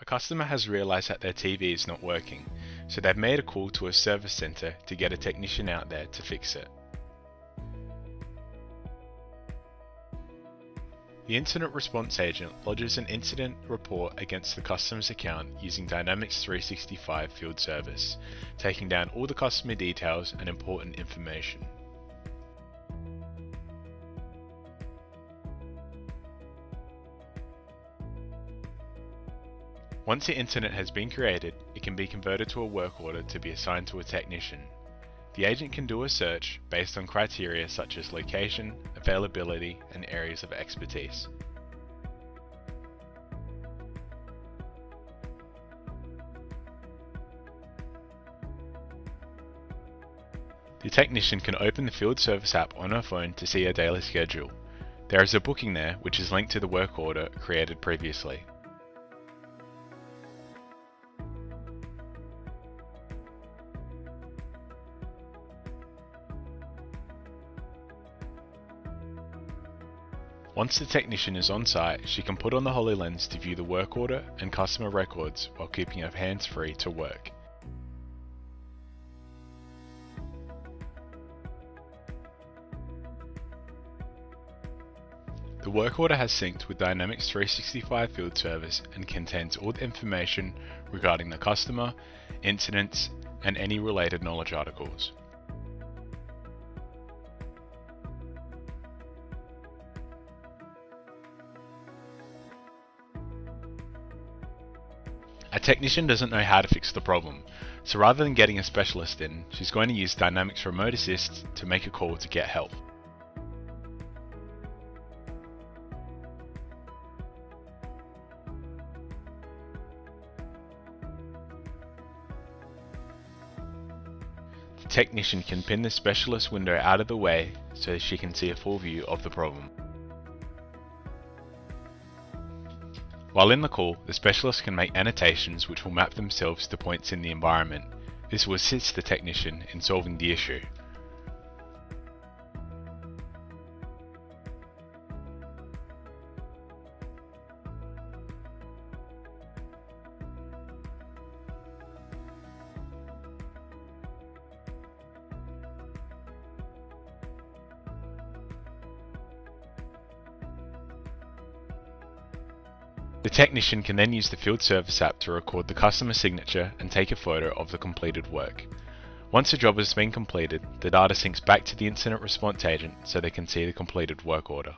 A customer has realized that their TV is not working, so they've made a call to a service center to get a technician out there to fix it. The incident response agent lodges an incident report against the customer's account using Dynamics 365 Field Service, taking down all the customer details and important information. Once the incident has been created, it can be converted to a work order to be assigned to a technician. The agent can do a search based on criteria such as location, availability, and areas of expertise. The technician can open the Field Service app on her phone to see her daily schedule. There is a booking there which is linked to the work order created previously. Once the technician is on site, she can put on the HoloLens to view the work order and customer records while keeping her hands free to work. The work order has synced with Dynamics 365 Field Service and contains all the information regarding the customer, incidents, and any related knowledge articles. A technician doesn't know how to fix the problem, so rather than getting a specialist in, she's going to use Dynamics Remote Assist to make a call to get help. The technician can pin the specialist window out of the way so she can see a full view of the problem. While in the call, the specialist can make annotations which will map themselves to points in the environment. This will assist the technician in solving the issue. The technician can then use the Field Service app to record the customer signature and take a photo of the completed work. Once the job has been completed, the data syncs back to the incident response agent so they can see the completed work order.